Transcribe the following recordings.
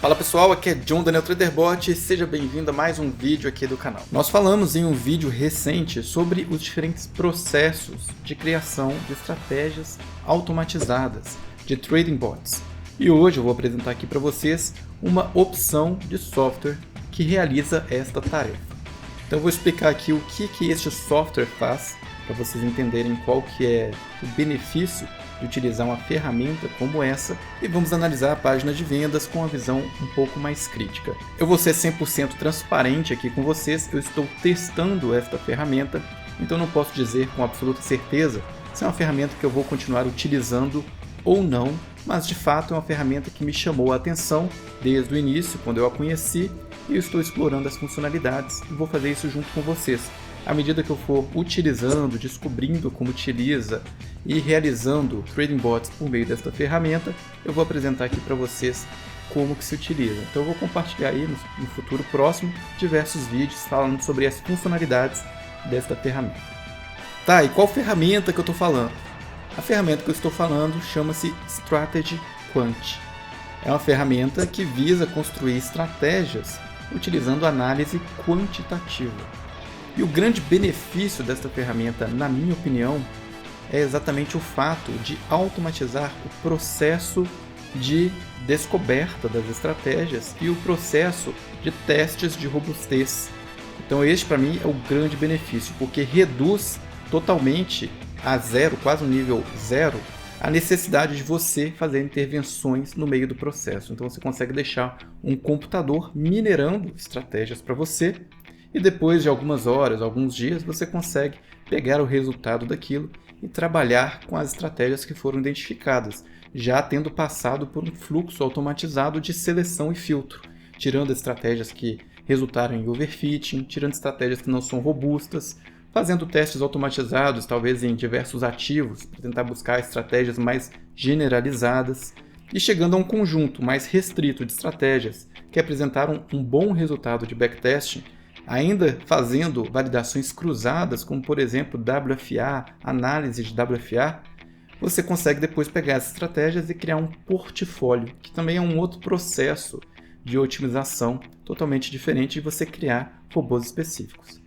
Fala pessoal, aqui é John Daniel Traderbot e seja bem-vindo a mais um vídeo aqui do canal. Nós falamos em um vídeo recente sobre os diferentes processos de criação de estratégias automatizadas de trading bots. E hoje eu vou apresentar aqui para vocês uma opção de software que realiza esta tarefa. Então eu vou explicar aqui o que este software faz, para vocês entenderem qual que é o benefício de utilizar uma ferramenta como essa, e vamos analisar a página de vendas com uma visão um pouco mais crítica. Eu vou ser 100% transparente aqui com vocês, eu estou testando esta ferramenta, então não posso dizer com absoluta certeza se é uma ferramenta que eu vou continuar utilizando ou não, mas de fato é uma ferramenta que me chamou a atenção desde o início, quando eu a conheci, e eu estou explorando as funcionalidades e vou fazer isso junto com vocês. À medida que eu for utilizando, descobrindo como utiliza e realizando trading bots por meio desta ferramenta, eu vou apresentar aqui para vocês como que se utiliza. Então eu vou compartilhar aí no futuro próximo diversos vídeos falando sobre as funcionalidades desta ferramenta. Tá, e qual ferramenta que eu estou falando? A ferramenta que eu estou falando chama-se Strategy Quant. É uma ferramenta que visa construir estratégias utilizando análise quantitativa. E o grande benefício desta ferramenta, na minha opinião, é exatamente o fato de automatizar o processo de descoberta das estratégias e o processo de testes de robustez. Então este para mim é o grande benefício, porque reduz totalmente a zero, quase um nível zero, a necessidade de você fazer intervenções no meio do processo. Então você consegue deixar um computador minerando estratégias para você, e depois de algumas horas, alguns dias, você consegue pegar o resultado daquilo e trabalhar com as estratégias que foram identificadas, já tendo passado por um fluxo automatizado de seleção e filtro, tirando estratégias que resultaram em overfitting, tirando estratégias que não são robustas, fazendo testes automatizados, talvez em diversos ativos, para tentar buscar estratégias mais generalizadas, e chegando a um conjunto mais restrito de estratégias que apresentaram um bom resultado de backtesting, ainda fazendo validações cruzadas, como por exemplo WFA, análise de WFA, você consegue depois pegar essas estratégias e criar um portfólio, que também é um outro processo de otimização totalmente diferente de você criar robôs específicos.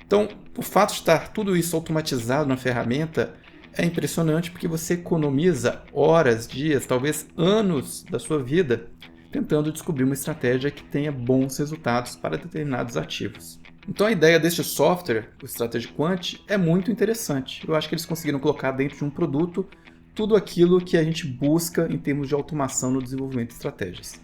Então, o fato de estar tudo isso automatizado na ferramenta é impressionante, porque você economiza horas, dias, talvez anos da sua vida tentando descobrir uma estratégia que tenha bons resultados para determinados ativos. Então a ideia deste software, o Strategy Quant, é muito interessante. Eu acho que eles conseguiram colocar dentro de um produto tudo aquilo que a gente busca em termos de automação no desenvolvimento de estratégias.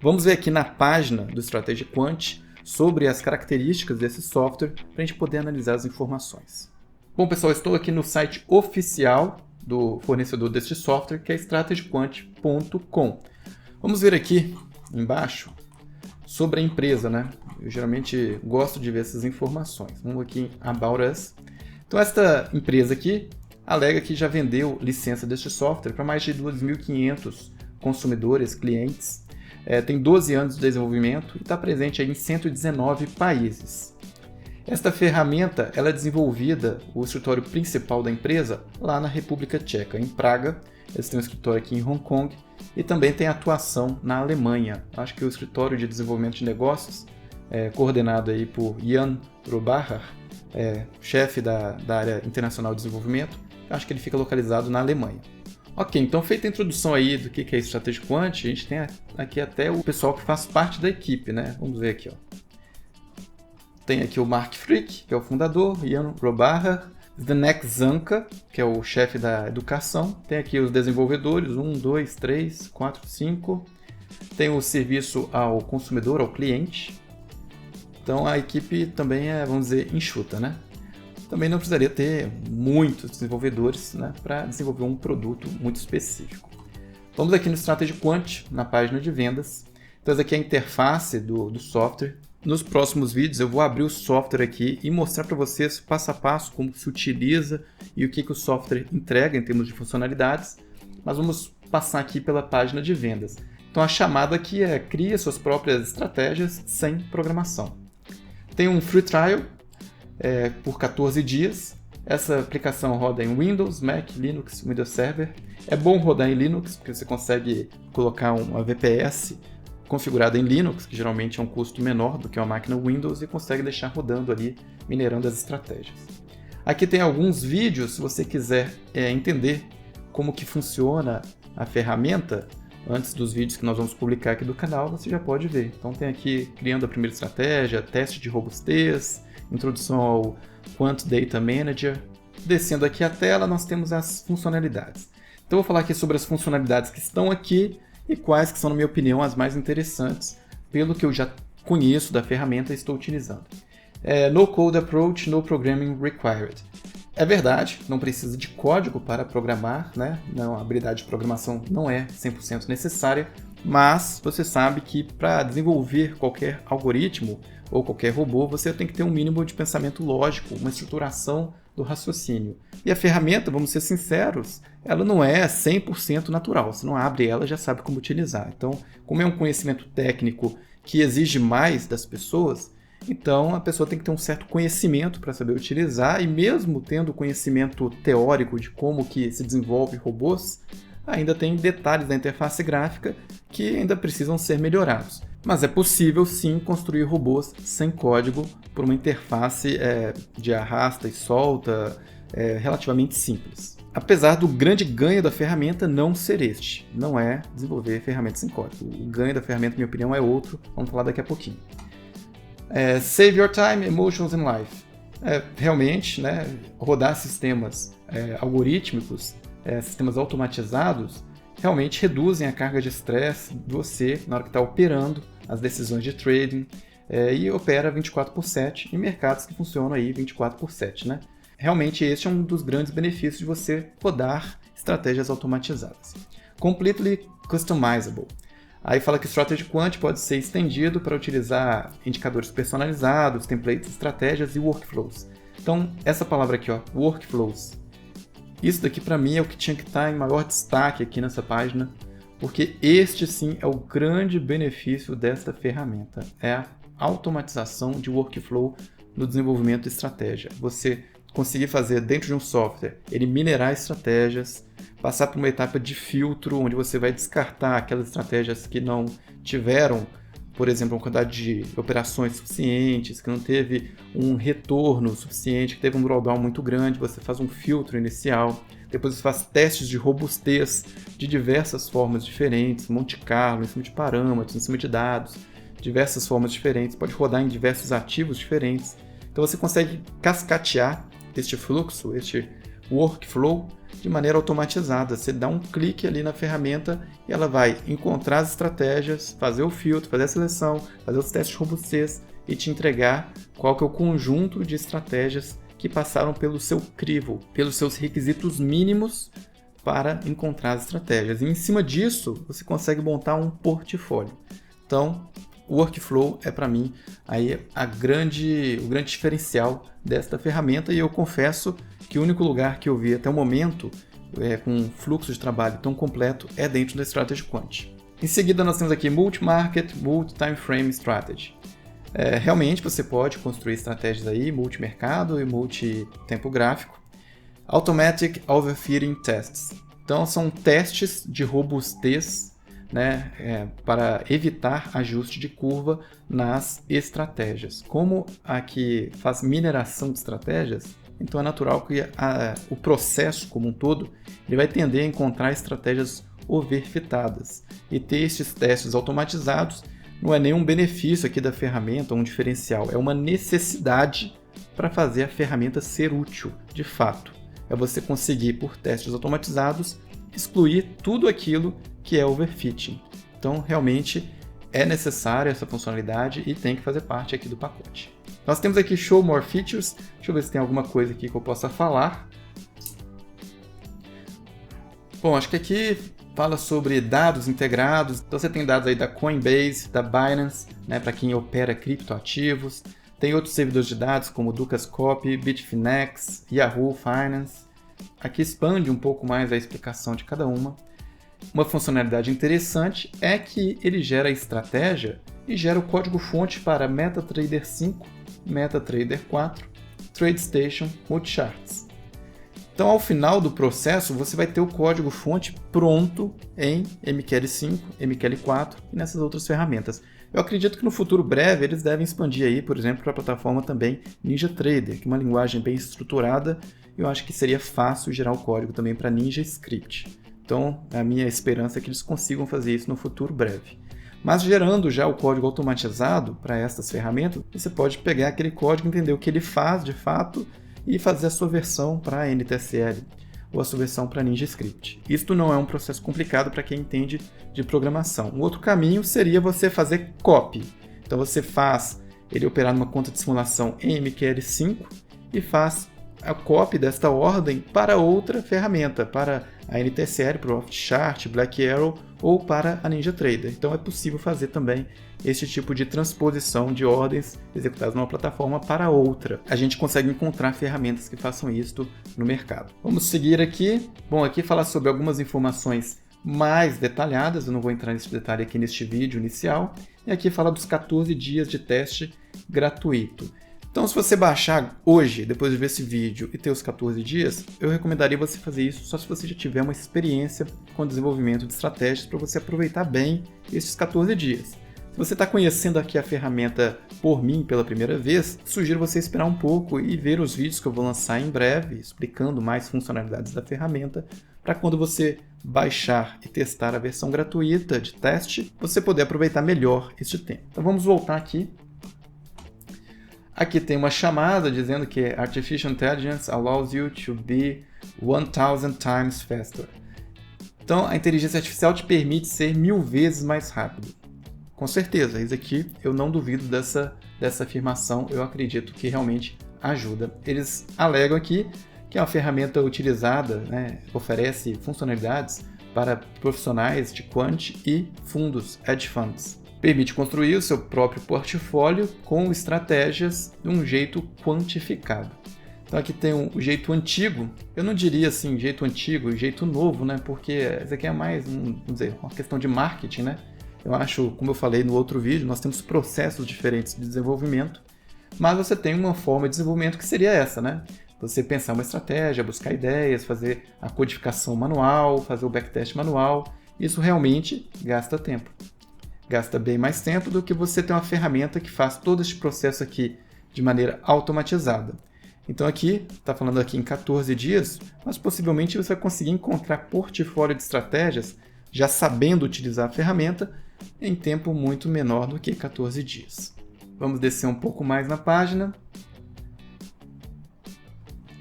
Vamos ver aqui na página do Strategy Quant sobre as características desse software para a gente poder analisar as informações. Bom pessoal, estou aqui no site oficial do fornecedor deste software, que é strategyquant.com. Vamos ver aqui embaixo sobre a empresa, né? Eu geralmente gosto de ver essas informações. Vamos aqui em About Us. Então esta empresa aqui alega que já vendeu licença deste software para mais de 2.500 consumidores, clientes. Tem 12 anos de desenvolvimento e está presente aí em 119 países. Esta ferramenta ela é desenvolvida, o escritório principal da empresa, lá na República Tcheca, em Praga. Eles têm um escritório aqui em Hong Kong e também tem atuação na Alemanha. Acho que o escritório de desenvolvimento de negócios é coordenado aí por Jan Robacher, chefe da área internacional de desenvolvimento. Acho que ele fica localizado na Alemanha. Ok, então feita a introdução aí do que é Strategy Quant, a gente tem aqui até o pessoal que faz parte da equipe, né? Vamos ver aqui, ó. Tem aqui o Mark Frick, que é o fundador, Jan Robacher, Zdeněk Zanka, que é o chefe da educação. Tem aqui os desenvolvedores, 1, 2, 3, 4, 5. Tem o serviço ao consumidor, ao cliente. Então a equipe também é, vamos dizer, enxuta, né? Também não precisaria ter muitos desenvolvedores, né, para desenvolver um produto muito específico. Vamos aqui no Strategy Quant, na página de vendas. Então essa aqui é a interface do software. Nos próximos vídeos eu vou abrir o software aqui e mostrar para vocês passo a passo como se utiliza e o que o software entrega em termos de funcionalidades, mas vamos passar aqui pela página de vendas. Então a chamada aqui é cria suas próprias estratégias sem programação. Tem um free trial por 14 dias. Essa aplicação roda em Windows, Mac, Linux, Windows Server. É bom rodar em Linux porque você consegue colocar uma VPS configurada em Linux, que geralmente é um custo menor do que uma máquina Windows, e consegue deixar rodando ali, minerando as estratégias. Aqui tem alguns vídeos, se você quiser entender como que funciona a ferramenta, antes dos vídeos que nós vamos publicar aqui do canal, você já pode ver. Então tem aqui criando a primeira estratégia, teste de robustez, introdução ao Quant Data Manager. Descendo aqui a tela, nós temos as funcionalidades. Então eu vou falar aqui sobre as funcionalidades que estão aqui e quais que são, na minha opinião, as mais interessantes, pelo que eu já conheço da ferramenta e estou utilizando. No Code Approach, No Programming Required. É verdade, não precisa de código para programar, né? Não, a habilidade de programação não é 100% necessária, mas você sabe que para desenvolver qualquer algoritmo ou qualquer robô, você tem que ter um mínimo de pensamento lógico, uma estruturação do raciocínio. E a ferramenta, vamos ser sinceros, ela não é 100% natural. Você não abre ela e já sabe como utilizar. Então, como é um conhecimento técnico que exige mais das pessoas, então a pessoa tem que ter um certo conhecimento para saber utilizar, e mesmo tendo conhecimento teórico de como que se desenvolve robôs, ainda tem detalhes da interface gráfica que ainda precisam ser melhorados. Mas é possível sim construir robôs sem código por uma interface de arrasta e solta relativamente simples. Apesar do grande ganho da ferramenta não ser este, não é desenvolver ferramentas sem código. O ganho da ferramenta, na minha opinião, é outro, vamos falar daqui a pouquinho. Save your time, emotions and life. Realmente, né, rodar sistemas algorítmicos, sistemas automatizados, realmente reduzem a carga de estresse de você na hora que está operando as decisões de trading, e opera 24/7 em mercados que funcionam aí 24/7, né? Realmente este é um dos grandes benefícios de você rodar estratégias automatizadas. Completely customizable. Aí fala que Strategy Quant pode ser estendido para utilizar indicadores personalizados, templates, estratégias e workflows. Então, essa palavra aqui, ó, workflows. Isso daqui para mim é o que tinha que estar em maior destaque aqui nessa página, porque este sim é o grande benefício desta ferramenta, é a automatização de workflow no desenvolvimento de estratégia. Você conseguir fazer dentro de um software, ele minerar estratégias, passar por uma etapa de filtro, onde você vai descartar aquelas estratégias que não tiveram, por exemplo, uma quantidade de operações suficientes, que não teve um retorno suficiente, que teve um drawdown muito grande, você faz um filtro inicial, depois você faz testes de robustez de diversas formas diferentes, Monte Carlo, em cima de parâmetros, em cima de dados, diversas formas diferentes, pode rodar em diversos ativos diferentes. Então você consegue cascatear este fluxo, este workflow, de maneira automatizada. Você dá um clique ali na ferramenta e ela vai encontrar as estratégias, fazer o filtro, fazer a seleção, fazer os testes de robustez e te entregar qual que é o conjunto de estratégias que passaram pelo seu crivo, pelos seus requisitos mínimos para encontrar as estratégias. E em cima disso, você consegue montar um portfólio. Então, o workflow é para mim aí o grande diferencial desta ferramenta, e eu confesso que o único lugar que eu vi até o momento com um fluxo de trabalho tão completo é dentro da Strategy Quant. Em seguida nós temos aqui Multi-Market, Multi-Time Frame Strategy. Realmente você pode construir estratégias aí, multi-mercado e multi-tempo gráfico. Automatic Overfitting Tests. Então são testes de robustez, né, para evitar ajuste de curva nas estratégias. Como aqui faz mineração de estratégias, então é natural que o processo como um todo ele vai tender a encontrar estratégias overfitadas. E ter estes testes automatizados não é nenhum benefício aqui da ferramenta, um diferencial, é uma necessidade para fazer a ferramenta ser útil de fato. É você conseguir, por testes automatizados, excluir tudo aquilo que é overfitting. Então, realmente é necessária essa funcionalidade e tem que fazer parte aqui do pacote. Nós temos aqui Show More Features. Deixa eu ver se tem alguma coisa aqui que eu possa falar. Bom, acho que aqui fala sobre dados integrados. Então você tem dados aí da Coinbase, da Binance, né, para quem opera criptoativos. Tem outros servidores de dados como Dukascopy, Bitfinex, Yahoo Finance. Aqui expande um pouco mais a explicação de cada uma. Uma funcionalidade interessante é que ele gera a estratégia e gera o código-fonte para MetaTrader 5, MetaTrader 4, TradeStation, Multicharts. Então, ao final do processo, você vai ter o código-fonte pronto em MQL5, MQL4 e nessas outras ferramentas. Eu acredito que no futuro breve eles devem expandir aí, por exemplo, para a plataforma também NinjaTrader, que é uma linguagem bem estruturada. Eu acho que seria fácil gerar o código também para NinjaScript. Então, a minha esperança é que eles consigam fazer isso no futuro breve. Mas gerando já o código automatizado para essas ferramentas, você pode pegar aquele código, entender o que ele faz de fato e fazer a sua versão para NTSL ou a sua versão para NinjaScript. Isto não é um processo complicado para quem entende de programação. Um outro caminho seria você fazer copy. Então você faz ele operar numa conta de simulação em MQL5 e faz a copy desta ordem para outra ferramenta, para a NTSL, para o OfficeChart, Black Arrow ou para a NinjaTrader. Então é possível fazer também esse tipo de transposição de ordens executadas numa plataforma para outra. A gente consegue encontrar ferramentas que façam isto no mercado. Vamos seguir aqui. Bom, aqui falar sobre algumas informações mais detalhadas, eu não vou entrar nesse detalhe aqui neste vídeo inicial. E aqui fala dos 14 dias de teste gratuito. Então, se você baixar hoje, depois de ver esse vídeo e ter os 14 dias, eu recomendaria você fazer isso só se você já tiver uma experiência com o desenvolvimento de estratégias para você aproveitar bem esses 14 dias. Se você está conhecendo aqui a ferramenta por mim pela primeira vez, sugiro você esperar um pouco e ver os vídeos que eu vou lançar em breve, explicando mais funcionalidades da ferramenta, para quando você baixar e testar a versão gratuita de teste, você poder aproveitar melhor este tempo. Então vamos voltar aqui. Aqui tem uma chamada dizendo que Artificial Intelligence allows you to be 1000 times faster. Então, a inteligência artificial te permite ser 1000 vezes mais rápido. Com certeza, isso aqui eu não duvido dessa afirmação, eu acredito que realmente ajuda. Eles alegam aqui que é uma ferramenta utilizada, oferece funcionalidades para profissionais de quant e fundos, hedge funds. Permite construir o seu próprio portfólio com estratégias de um jeito quantificado. Então aqui tem o jeito antigo, eu não diria assim jeito antigo e jeito novo, porque isso aqui é mais uma questão de marketing. Eu acho, como eu falei no outro vídeo, nós temos processos diferentes de desenvolvimento, mas você tem uma forma de desenvolvimento que seria essa, Você pensar uma estratégia, buscar ideias, fazer a codificação manual, fazer o backtest manual, isso realmente gasta tempo. Gasta bem mais tempo do que você ter uma ferramenta que faz todo esse processo aqui de maneira automatizada. Então aqui, está falando aqui em 14 dias, mas possivelmente você vai conseguir encontrar portfólio de estratégias já sabendo utilizar a ferramenta em tempo muito menor do que 14 dias. Vamos descer um pouco mais na página.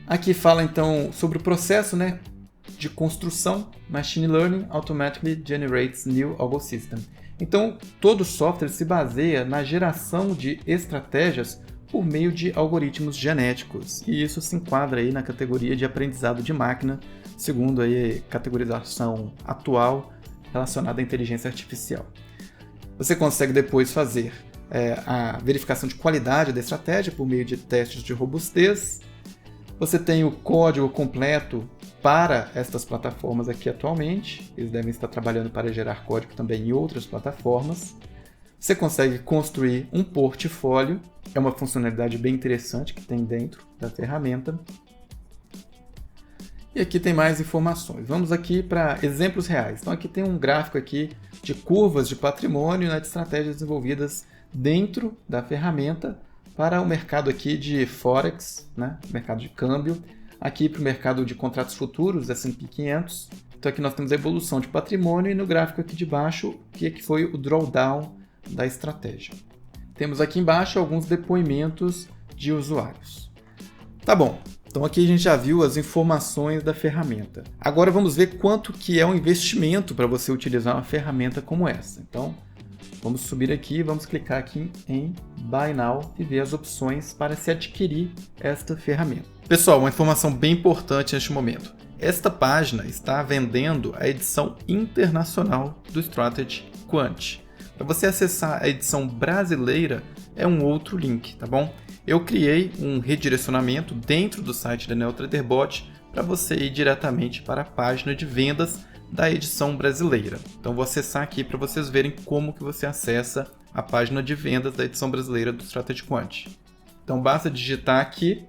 Aqui fala então sobre o processo de construção. Machine Learning automatically generates new algo system. Então, todo software se baseia na geração de estratégias por meio de algoritmos genéticos. E isso se enquadra aí na categoria de aprendizado de máquina, segundo aí a categorização atual relacionada à inteligência artificial. Você consegue depois fazer a verificação de qualidade da estratégia por meio de testes de robustez. Você tem o código completo para estas plataformas aqui atualmente. Eles devem estar trabalhando para gerar código também em outras plataformas. Você consegue construir um portfólio. É uma funcionalidade bem interessante que tem dentro da ferramenta. E aqui tem mais informações. Vamos aqui para exemplos reais. Então aqui tem um gráfico aqui de curvas de patrimônio de estratégias desenvolvidas dentro da ferramenta para o mercado aqui de Forex, mercado de câmbio, aqui para o mercado de contratos futuros, S&P 500. Então aqui nós temos a evolução de patrimônio e no gráfico aqui de baixo, o que foi o drawdown da estratégia. Temos aqui embaixo alguns depoimentos de usuários. Tá bom, então aqui a gente já viu as informações da ferramenta. Agora vamos ver quanto que é um investimento para você utilizar uma ferramenta como essa. Então, vamos subir aqui, vamos clicar aqui em Buy Now e ver as opções para se adquirir esta ferramenta. Pessoal, uma informação bem importante neste momento. Esta página está vendendo a edição internacional do Strategy Quant. Para você acessar a edição brasileira, é um outro link, tá bom? Eu criei um redirecionamento dentro do site da NeoTraderBot para você ir diretamente para a página de vendas da edição brasileira. Então vou acessar aqui para vocês verem como que você acessa a página de vendas da edição brasileira do Strategy Quant. Então basta digitar aqui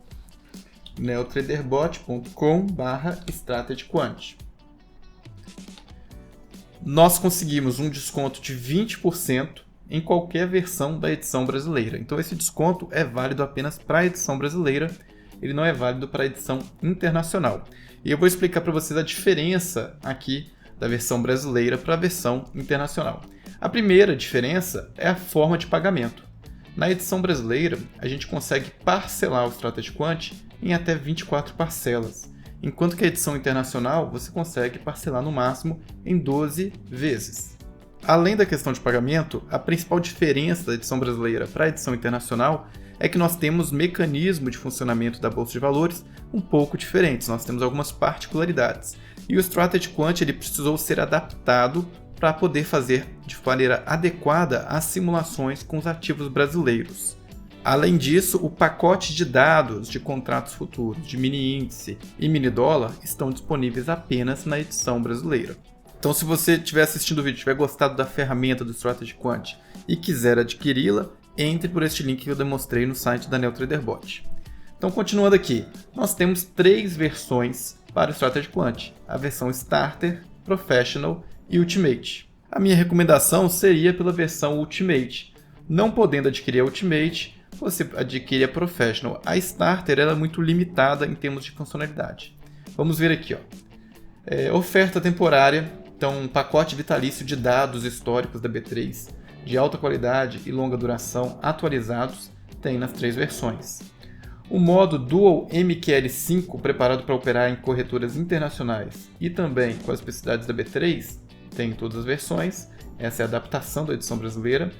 neotraderbot.com/strategyquant. Nós conseguimos um desconto de 20% em qualquer versão da edição brasileira. Então esse desconto é válido apenas para a edição brasileira, ele não é válido para a edição internacional. E eu vou explicar para vocês a diferença aqui da versão brasileira para a versão internacional. A primeira diferença é a forma de pagamento. Na edição brasileira, a gente consegue parcelar o StrategyQuant em até 24 parcelas, enquanto que a edição internacional você consegue parcelar no máximo em 12 vezes. Além da questão de pagamento, a principal diferença da edição brasileira para a edição internacional é que nós temos mecanismo de funcionamento da Bolsa de Valores um pouco diferentes, nós temos algumas particularidades. E o StrategyQuant ele precisou ser adaptado para poder fazer de maneira adequada as simulações com os ativos brasileiros. Além disso, o pacote de dados de contratos futuros, de mini índice e mini dólar estão disponíveis apenas na edição brasileira. Então, se você estiver assistindo o vídeo e tiver gostado da ferramenta do StrategyQuant e quiser adquiri-la, entre por este link que eu demonstrei no site da NeoTraderBot. Então, continuando aqui, nós temos 3 versões para o StrategyQuant: a versão Starter, Professional e Ultimate. A minha recomendação seria pela versão Ultimate. Não podendo adquirir a Ultimate, você adquire a Professional. A Starter ela é muito limitada em termos de funcionalidade. Vamos ver aqui, oferta temporária, então um pacote vitalício de dados históricos da B3 de alta qualidade e longa duração atualizados tem nas 3 versões. O modo Dual MQL5 preparado para operar em corretoras internacionais e também com as especificidades da B3 tem em todas as versões. Essa é a adaptação da edição brasileira.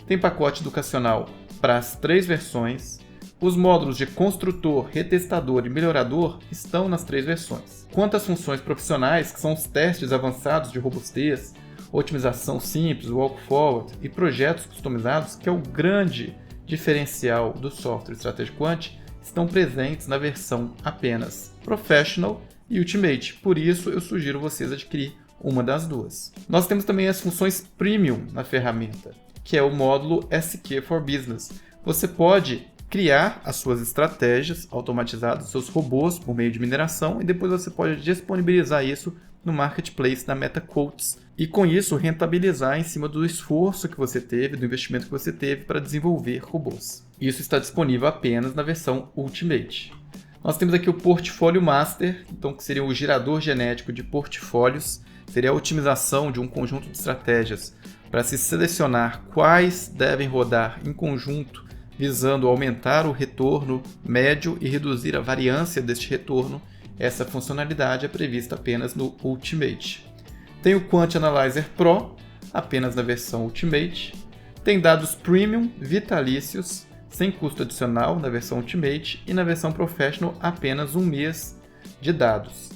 Tem pacote educacional para as 3 versões. Os módulos de construtor, retestador e melhorador estão nas 3 versões. Quanto às funções profissionais, que são os testes avançados de robustez, otimização simples, walk forward e projetos customizados, que é o grande diferencial do software StrategyQuant, estão presentes na versão apenas Professional e Ultimate. Por isso, eu sugiro vocês adquirir uma das duas. Nós temos também as funções Premium na ferramenta, que é o módulo SQ for Business. Você pode criar as suas estratégias automatizadas, seus robôs por meio de mineração, e depois você pode disponibilizar isso no marketplace da MetaQuotes e com isso rentabilizar em cima do esforço que você teve, do investimento que você teve para desenvolver robôs. Isso está disponível apenas na versão Ultimate. Nós temos aqui o Portfólio Master, então, que seria o gerador genético de portfólios, seria a otimização de um conjunto de estratégias para se selecionar quais devem rodar em conjunto, visando aumentar o retorno médio e reduzir a variância deste retorno. Essa funcionalidade é prevista apenas no Ultimate. Tem o Quant Analyzer Pro, apenas na versão Ultimate. Tem dados Premium vitalícios, sem custo adicional, na versão Ultimate. E na versão Professional, apenas 1 mês de dados.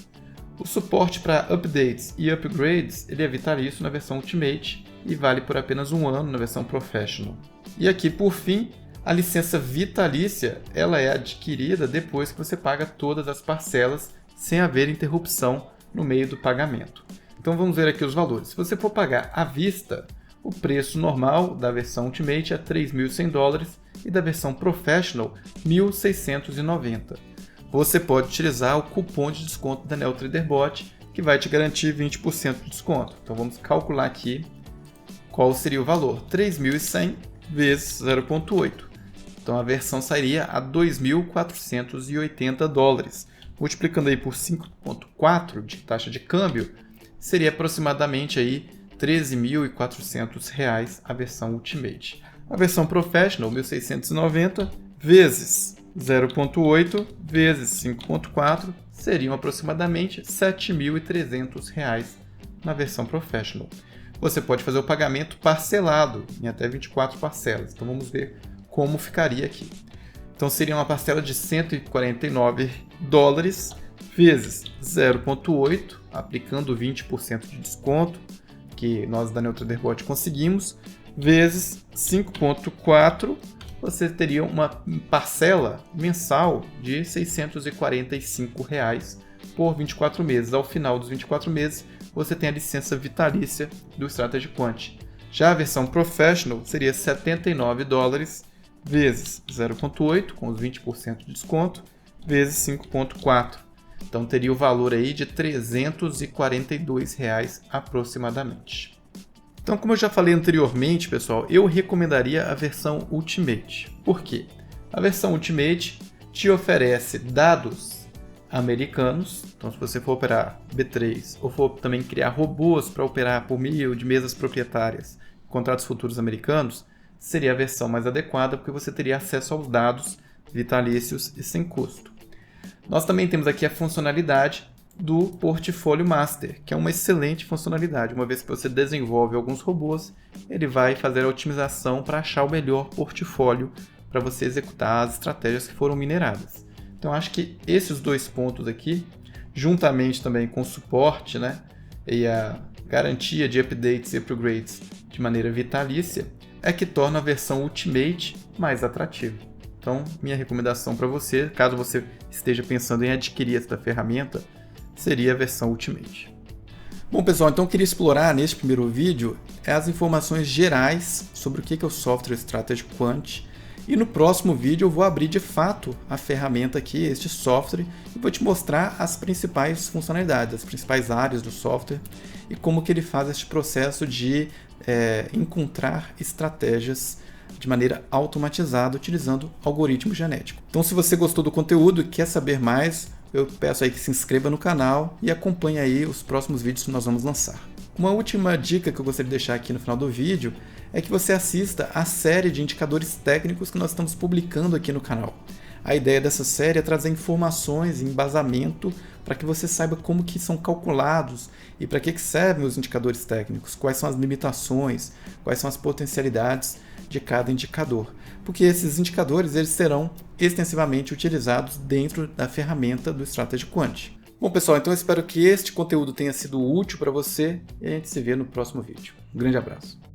O suporte para updates e upgrades ele é vitalício na versão Ultimate e vale por apenas 1 ano na versão Professional. E aqui, por fim, a licença vitalícia ela é adquirida depois que você paga todas as parcelas sem haver interrupção no meio do pagamento. Então vamos ver aqui os valores. Se você for pagar à vista, o preço normal da versão Ultimate é $3.100 e da versão Professional $1.690. Você pode utilizar o cupom de desconto da NeoTraderBot, que vai te garantir 20% de desconto. Então vamos calcular aqui qual seria o valor. 3.100 vezes 0,8. Então a versão sairia a $2.480. Multiplicando aí por 5,4 de taxa de câmbio, seria aproximadamente aí R$13.400 a versão Ultimate. A versão Professional, 1.690 vezes 0,8 vezes 5,4 seriam aproximadamente R$7.300 na versão Professional. Você pode fazer o pagamento parcelado em até 24 parcelas. Então vamos ver como ficaria aqui. Então seria uma parcela de $149 vezes 0,8, aplicando 20% de desconto, que nós da NeoTraderBot conseguimos, vezes 5,4, você teria uma parcela mensal de R$645 por 24 meses. Ao final dos 24 meses, você tem a licença vitalícia do StrategyQuant. Já a versão Professional seria $79 vezes 0,8, com os 20% de desconto, vezes 5,4. Então teria o valor aí de R$ 342 aproximadamente. Então, como eu já falei anteriormente, pessoal, eu recomendaria a versão Ultimate. Por quê? A versão Ultimate te oferece dados americanos. Então, se você for operar B3 ou for também criar robôs para operar por meio de mesas proprietárias, contratos futuros americanos, seria a versão mais adequada porque você teria acesso aos dados vitalícios e sem custo. Nós também temos aqui a funcionalidade do Portfólio Master, que é uma excelente funcionalidade. Uma vez que você desenvolve alguns robôs, ele vai fazer a otimização para achar o melhor portfólio para você executar as estratégias que foram mineradas. Então, acho que esses dois pontos aqui, juntamente também com o suporte, né, e a garantia de updates e upgrades de maneira vitalícia, é que torna a versão Ultimate mais atrativa. Então, minha recomendação para você, caso você esteja pensando em adquirir esta ferramenta, seria a versão Ultimate. Bom, pessoal, então eu queria explorar neste primeiro vídeo as informações gerais sobre o que é o software Strategy Quant. E no próximo vídeo eu vou abrir de fato a ferramenta aqui, este software, e vou te mostrar as principais funcionalidades, as principais áreas do software e como que ele faz este processo de encontrar estratégias de maneira automatizada utilizando algoritmo genético. Então, se você gostou do conteúdo e quer saber mais, eu peço aí que se inscreva no canal e acompanhe aí os próximos vídeos que nós vamos lançar. Uma última dica que eu gostaria de deixar aqui no final do vídeo é que você assista a série de indicadores técnicos que nós estamos publicando aqui no canal. A ideia dessa série é trazer informações e embasamento para que você saiba como que são calculados e para que servem os indicadores técnicos, quais são as limitações, quais são as potencialidades de cada indicador. Porque esses indicadores eles serão extensivamente utilizados dentro da ferramenta do Strategy Quant. Bom, pessoal, então eu espero que este conteúdo tenha sido útil para você e a gente se vê no próximo vídeo. Um grande abraço.